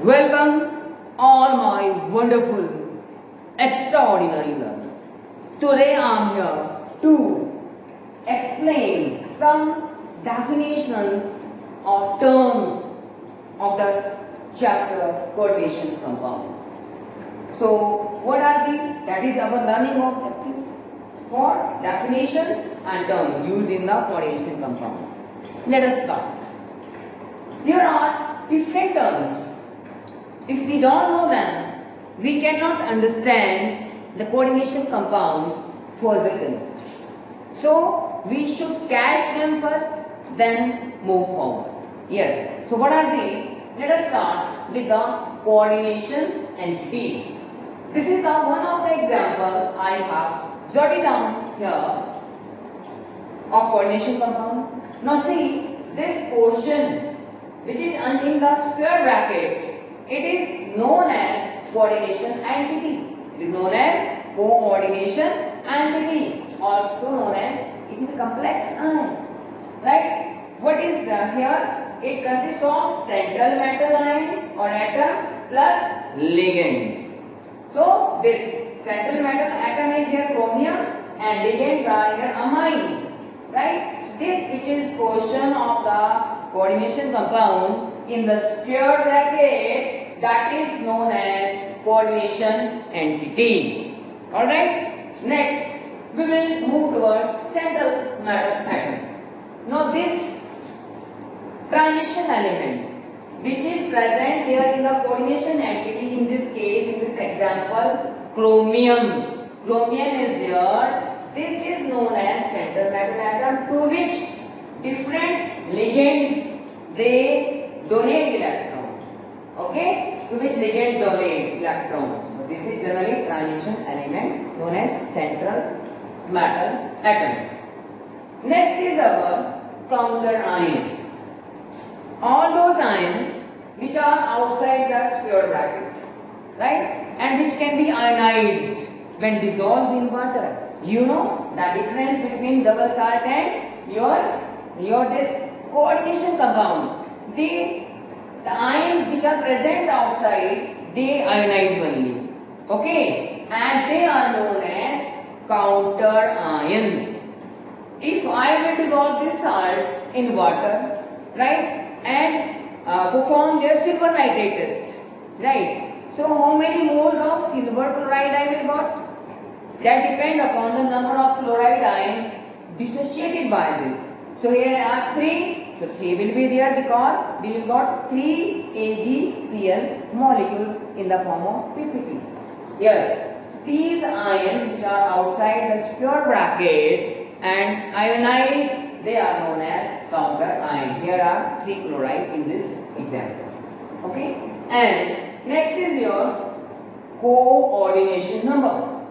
Welcome all my wonderful, extraordinary learners. Today I am here to explain some definitions or terms of the chapter coordination compound. So what are these? That is our learning objective for definitions and terms used in the coordination compounds. Let us start. There are different terms. If we don't know them, we cannot understand the coordination compounds for vehicles. So we should catch them first, then move forward. Yes. So what are these? Let us start with the coordination entity. This is the one of the example I have jotted down here of coordination compound. Now see this portion which is in the square bracket. It is known as coordination entity. It is known as coordination entity, also known as it is a complex ion. Right? What is here? It consists of central metal ion or atom plus ligand. So this central metal atom is here chromium and ligands are here amine. Right? This which is portion of the coordination compound in the square bracket, that is known as coordination entity. Alright? Next, we will move towards central metal atom. Now this transition element which is present there in the coordination entity, in this case, in this example, chromium. Chromium is there. This is known as central metal atom, to which different ligands they donate electrons. Okay? To which ligand donate electrons. So this is generally transition element known as central metal atom. Next is our counter ion. All those ions which are outside the square bracket, right? And which can be ionized when dissolved in water. You know the difference between double salt and your this coordination compound. The ions which are present outside, they ionize only. Okay? And they are known as counter ions. If I will dissolve this salt in water, right, and perform their silver nitrate test, right? So how many moles of silver chloride I will got? That depend upon the number of chloride ion dissociated by this. So here are 3. So 3 will be there because we will got 3 AgCl molecule in the form of PPT. Yes, these ions which are outside the square bracket and ionize, they are known as counter ion. Here are 3 chloride in this example. Okay, and next is your coordination number.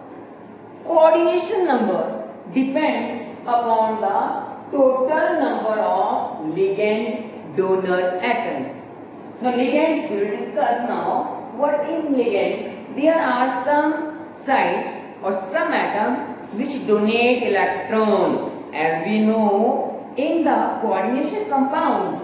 Coordination number depends upon the total number of ligand donor atoms. Now ligands we will discuss now. What in ligand? There are some sites or some atoms which donate electron. As we know, in the coordination compounds,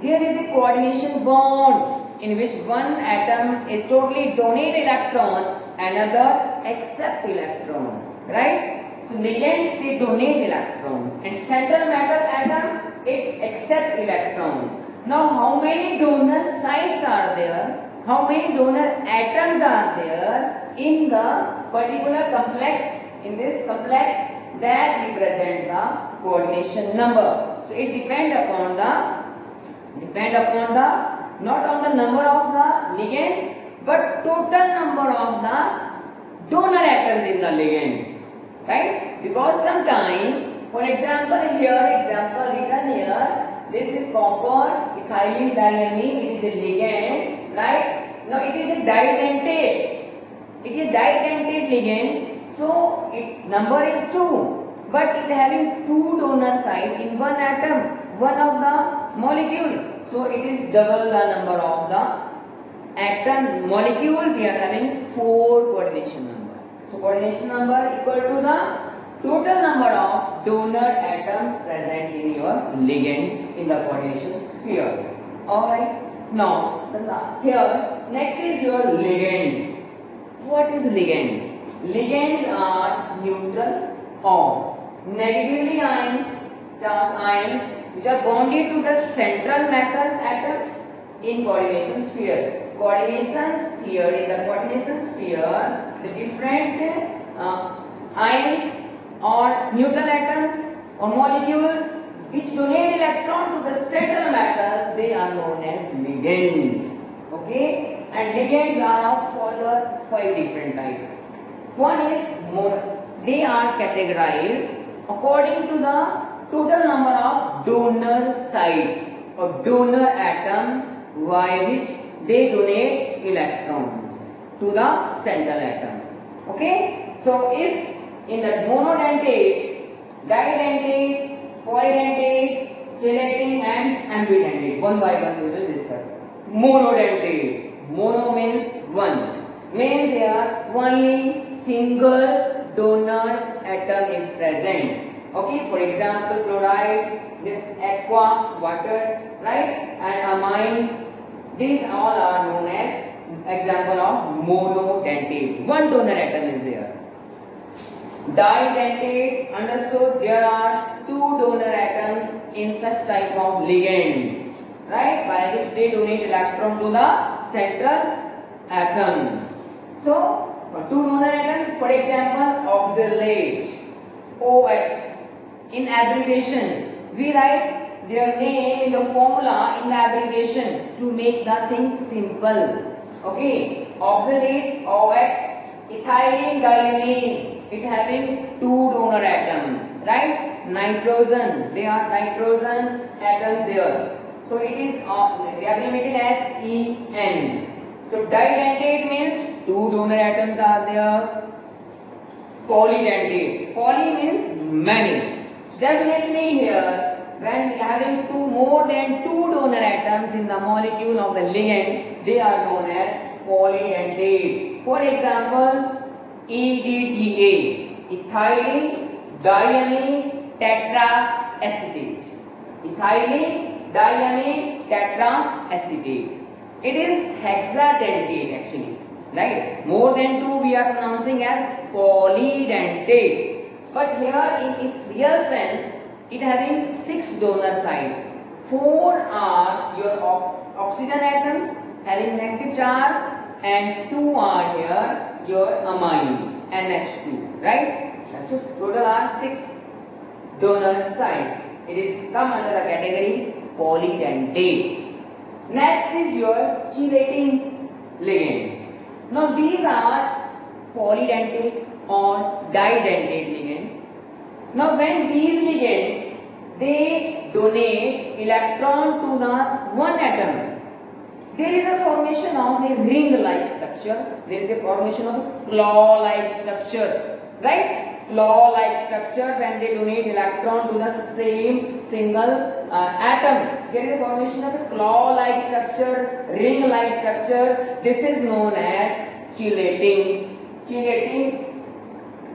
there is a coordination bond in which one atom is totally donate electron, another accept electron. Right? So ligands they donate electrons and central metal atom it accept electron. Now how many donor sites are there? How many donor atoms are there in the particular complex? In this complex that represent the coordination number. So it depend upon the not on the number of the ligands but total number of the donor atoms in the ligands. Right? Because sometime, for example, written here, this is copper, ethylene diamine, it is a ligand, right? Now it is a didentate. It is a didentate ligand, so its number is 2. But it having 2 donor sites in one atom, one of the molecule. So it is double the number of the atom molecule. We are having 4 coordination number. So coordination number equal to the total number of donor atoms present in your ligand in the coordination sphere. Alright. Now, here, next is your ligands. What is ligand? Ligands are neutral or negatively charged ions which are bonded to the central metal atom in coordination sphere. In the coordination sphere, the different ions or neutral atoms or molecules which donate electron to the central metal, they are known as ligands. Okay, and ligands are of further 5 different types. One is they are categorized according to the total number of donor sites or donor atom by which they donate electrons to the central atom. Okay, so if in the monodentate, didentate, polydentate, chelating and ambidentate, one by one we will discuss. Monodentate, mono means one, means here only single donor atom is present. Okay, for example, chloride, this aqua, water, right, and amine. These all are known as example of monodentate. One donor atom is there. Didentate, understood, there are 2 donor atoms in such type of ligands, right, by which they donate electron to the central atom. So, 2 donor atoms, for example, oxalate, OX. In abbreviation, we write their name in the formula in the abbreviation to make the things simple. Okay, oxalate, OX, ethylene, diamine, it having 2 donor atoms, right? Nitrogen, they are nitrogen atoms there. So it is abbreviated as En. So didentate means 2 donor atoms are there. Polydentate, poly means many. Definitely here, when having more than 2 donor atoms in the molecule of the ligand, they are known as polydentate. For example, EDTA, ethylene diamine tetraacetate. Ethylene diamine tetraacetate. It is hexadentate actually, right? More than 2 we are pronouncing as polydentate. But here in its real sense, it having 6 donor sites. 4 are your oxygen atoms having negative charge and 2 are here your amine NH2, right? So total are 6 donor sites. It is come under the category polydentate. Next is your chelating ligand. Now these are polydentate or didentate ligands. Now when these ligands, they donate electron to the one atom, there is a formation of a ring-like structure. There is a formation of claw-like structure, right? Claw-like structure when they donate electron to the same single atom. There is a formation of a claw-like structure, ring-like structure. This is known as chelating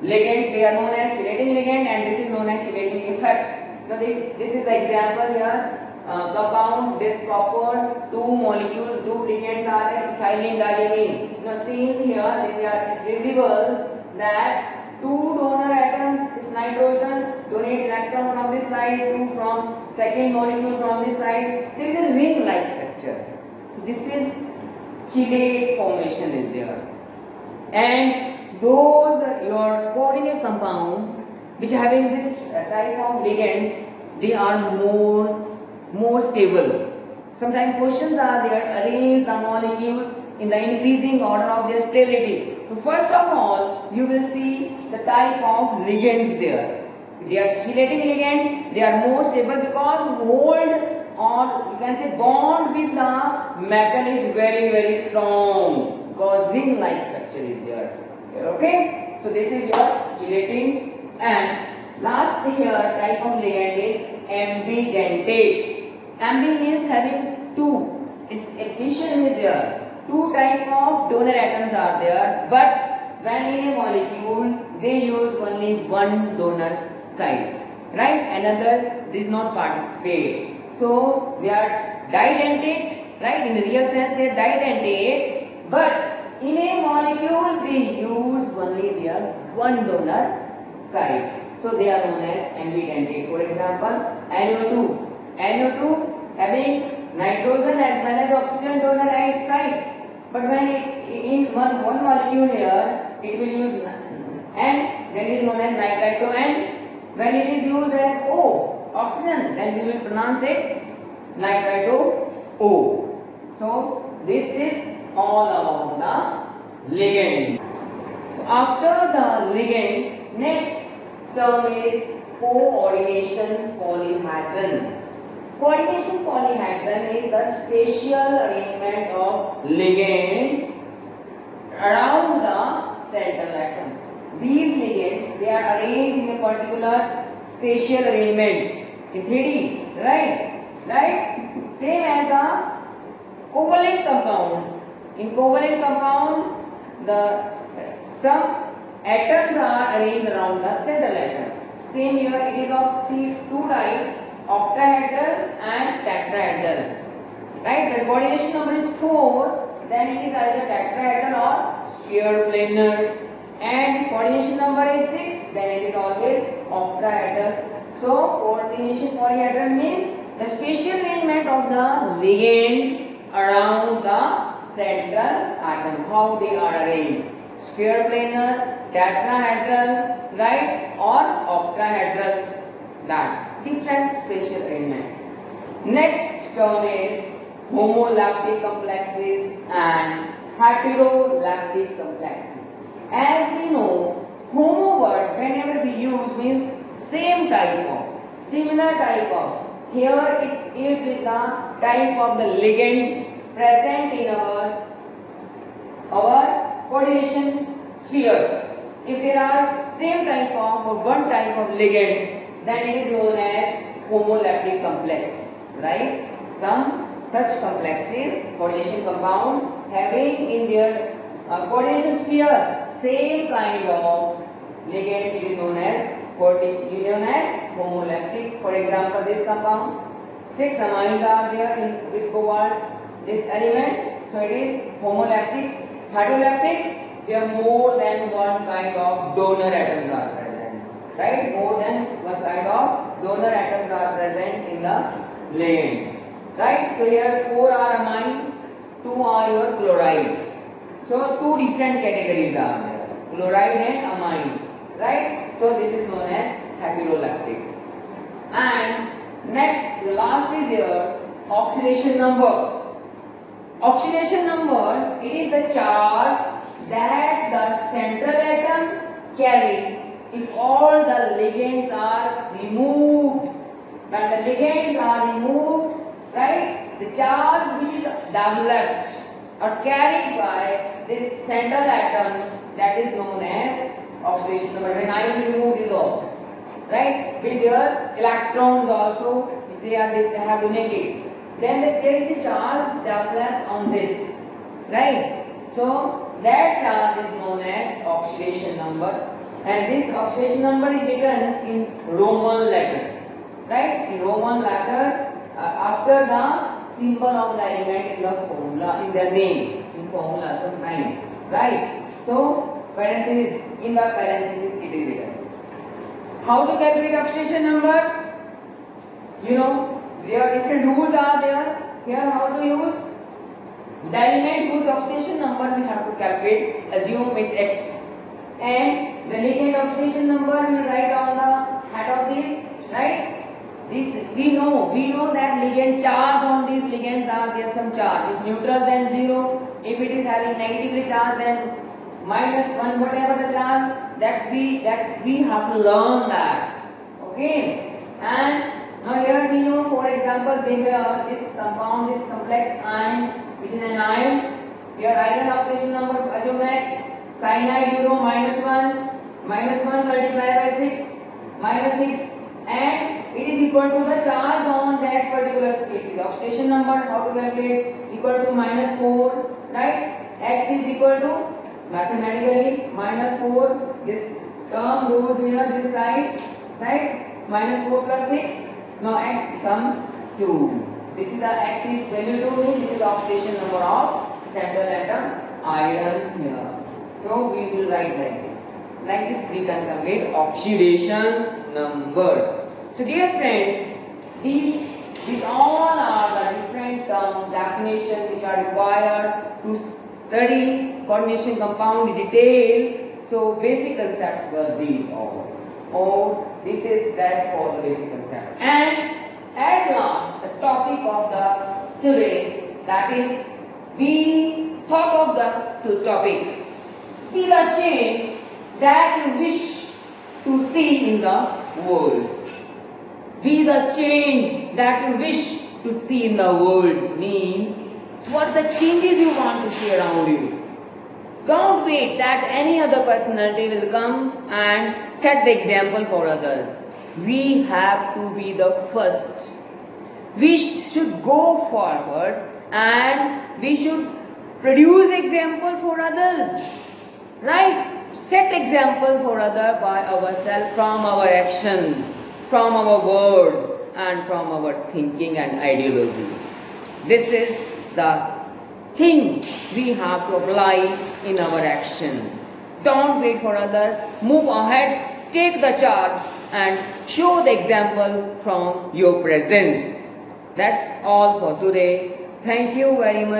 ligands. They are known as chelating ligand, and this is known as chelating effect. Now this is the example here. Compound, this copper, 2 molecules, 2 ligands are there, ethylene diamine. Now seen here, it's visible that 2 donor atoms is nitrogen, donate electron from this side, 2 from second molecule from this side. There is a ring-like structure. So this is chelate formation is there. And those your coordinate compound which having this type of ligands, they are more stable. Sometimes questions are there, arrange the molecules in the increasing order of their stability. So first of all, you will see the type of ligands there. If they are chelating ligand, they are more stable because hold or you can say bond with the metal is very strong because ring-like structure is there. Okay, so this is your chelating. And last here type of ligand is ambidentate. Ambi means having 2. Its addition is there. 2 type of donor atoms are there, but when in a molecule they use only 1 donor site, right? Another did not participate. So they are Didentate, right? In the real sense they are didentate, but in a molecule they use only their one donor side. So they are known as ambidentate. For example, NO2. NO2 having nitrogen as well as oxygen donor sides. But when it in one molecule here, it will use N, then it is known as nitrito N. When it is used as O, oxygen, then we will pronounce it nitrito O. So this is all about the ligand. So after the ligand, next term is coordination polyhedron. Coordination polyhedron is the spatial arrangement of ligands around the central atom. These ligands, they are arranged in a particular spatial arrangement in 3D, right? Right? Same as the covalent compounds. In covalent compounds, some atoms are arranged around the central atom. Same here, it is of two types, octahedral and tetrahedral. Right? The coordination number is 4, then it is either tetrahedral or sphere planar. And coordination number is 6, then it is always octahedral. So coordination polyhedral means the spatial arrangement of the ligands around the central atom. How they are arranged: sphere planar, tetrahedral, right, or octahedral. That different spatial arrangement. Next term is homolactic complexes and heterolactic complexes. As we know, homo word whenever we use means same type of, similar type of. Here it is with the type of the ligand present in our coordination sphere. If there are same type of or one type of ligand, then it is known as homolactic complex, right? Some such complexes, coordination compounds having in their coordination sphere same kind of ligand, it is known as homolactic. For example, this compound, 6 amines are there with cobalt, this element, so it is homolactic. Heterolactic, there are more than one kind of donor atoms are present, right? More than one kind of donor atoms are present in the ligand, right? So here 4 are amine, 2 are your chlorides. So two different categories are there, chloride and amine, right? So this is known as heterolactic. And next, last is your oxidation number. Oxidation number, it is the charge that the central atom carry if all the ligands are removed. When the ligands are removed, right, the charge which is developed or carried by this central atom, that is known as oxidation number. When ion removed is all, right, with their electrons also, if they have donated, then there is a charge developed on this, right? So that charge is known as oxidation number, and this oxidation number is written in Roman letter, right? In Roman letter after the symbol of the element in the formula, in their name, in formula sometime, right? So parenthesis, in the parenthesis it is written. How to calculate oxidation number? You know, there are different rules are there. Here how to use the element whose oxidation number we have to calculate. Assume it X, and the ligand oxidation number we will write on the head of this, right? This we know that ligand charge on these ligands are there some charge. If neutral, then 0. If it is having negatively charged, then -1, whatever the charge, that we have to learn that. Okay, and now here we know, for example, they have this compound, this complex ion, which is an ion. Your iron oxidation number, assume X, cyanide you know -1 multiplied by 6 -6, and it is equal to the charge on that particular species. Oxidation number, how to calculate? Equal to -4, right? X is equal to, mathematically, -4. This term goes here this side, right? -4 plus 6. Now X become 2. This is the axis value to me. This is the oxidation number of central atom iron here. So we will write like this. Like this we can calculate oxidation number. So dear friends, these all are the different terms, definitions which are required to study coordination compound in detail. So basic concepts were these all. Or this is that for the basic concept. And at last, the topic of the today, that is be thought of the topic. Be the change that you wish to see in the world. Be the change that you wish to see in the world means what the changes you want to see around you. Don't wait that any other personality will come and set the example for others. We have to be the first. We should go forward and we should produce example for others. Right? Set example for others by ourselves from our actions, from our words and from our thinking and ideology. This is the thing we have to apply in our action. Don't wait for others. Move ahead, take the charge and show the example from your presence. That's all for today. Thank you very much.